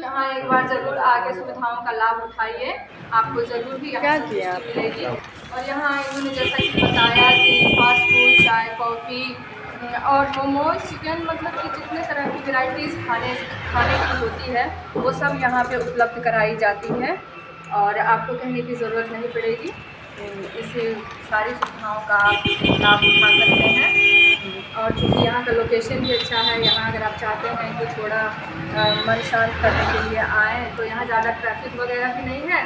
यहाँ एक बार ज़रूर आके सुविधाओं का लाभ उठाइए, आपको ज़रूर ही यहाँ संतुष्टि मिलेगी। और यहाँ इन्होंने जैसा कि बताया कि फास्ट फूड, चाय, कॉफ़ी और मोमोज़, चिकन, मतलब कि जितने तरह की वैराइटीज़ खाने की होती है वो सब यहाँ पे उपलब्ध कराई जाती हैं और आपको कहने की ज़रूरत नहीं पड़ेगी। इस सारी सुविधाओं का आप लाभ उठा सकते हैं। और चूँकि यहाँ का लोकेशन भी अच्छा है, यहाँ अगर आप चाहते हैं कि थोड़ा मन शांत करने के लिए आएँ तो यहाँ ज़्यादा ट्रैफ़िक वगैरह भी नहीं है।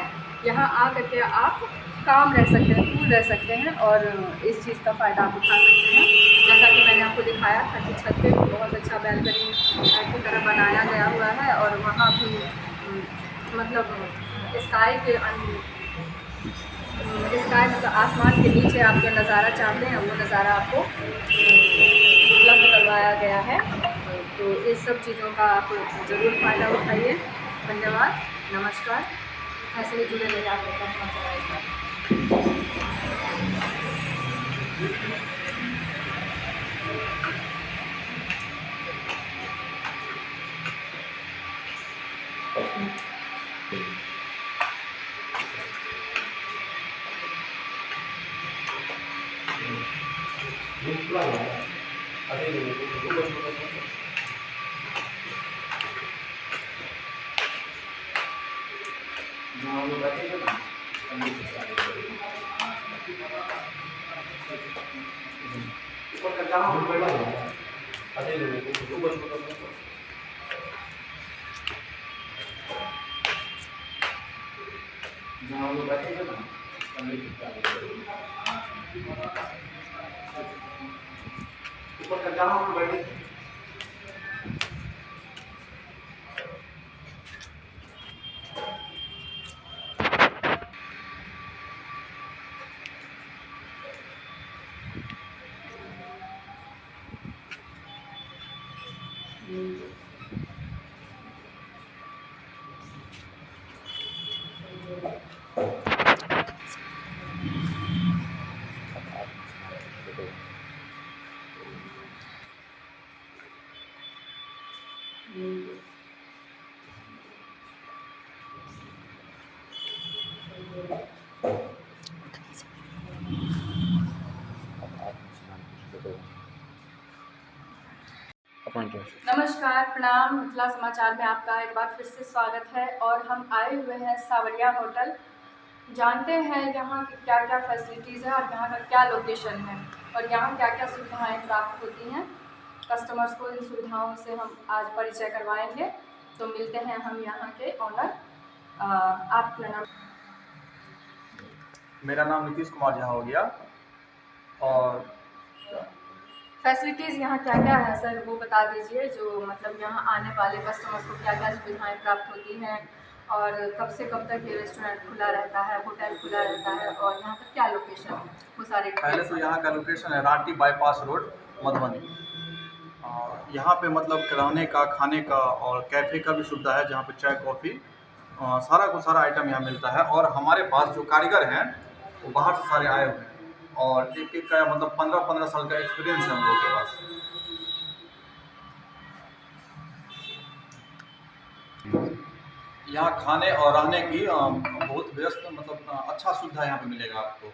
यहाँ आ कर के आप काम रह सकते हैं, कूल रह सकते हैं और इस चीज़ का फ़ायदा आप उठा सकते हैं। जैसा कि मैंने आपको दिखाया था कि छत पे भी बहुत अच्छा बैल्कनी की तरह बनाया गया हुआ है और वहाँ भी मतलब स्काई के स्काई मतलब आसमान के नीचे आप जो नज़ारा चाहते हैं वो नज़ारा आपको उपलब्ध करवाया गया है। तो इस सब चीज़ों का आप ज़रूर फ़ायदा उठाइए। धन्यवाद, नमस्कार। ऐसे ही जुड़े रहिए आपके साथ। नमस्कार, प्रणाम। मिथिला समाचार में आपका एक बार फिर से स्वागत है और हम आए हुए हैं सावरिया होटल। जानते हैं यहाँ की क्या क्या फैसिलिटीज़ है और यहाँ का क्या लोकेशन है और यहाँ क्या क्या सुविधाएं प्राप्त होती हैं। कस्टमर्स को इन सुविधाओं से हम आज परिचय करवाएंगे। तो मिलते हैं हम यहाँ के ऑनर। आप अपना नाम। मेरा नाम नीतीश कुमार झा हो गया। और फैसिलिटीज़ यहाँ क्या क्या है सर, वो बता दीजिए। जो मतलब यहाँ आने वाले कस्टमर्स को क्या क्या सुविधाएं प्राप्त होती हैं और कब से कब तक ये रेस्टोरेंट खुला रहता है, होटल खुला रहता है और यहाँ का क्या लोकेशन है, वो सारे। पहले तो यहाँ का लोकेशन है रांटी बाईपास रोड, मधुबनी। यहाँ पे मतलब रहने का, खाने का और कैफ़े का भी सुविधा है, जहाँ पे चाय कॉफ़ी सारा को सारा आइटम यहाँ मिलता है। और हमारे पास जो कारीगर हैं वो बाहर से सारे आए हुए हैं और एक एक का मतलब 15-15 साल का एक्सपीरियंस है हम लोगों के पास। यहाँ खाने और रहने की बहुत व्यस्त मतलब अच्छा सुविधा यहाँ पे मिलेगा आपको।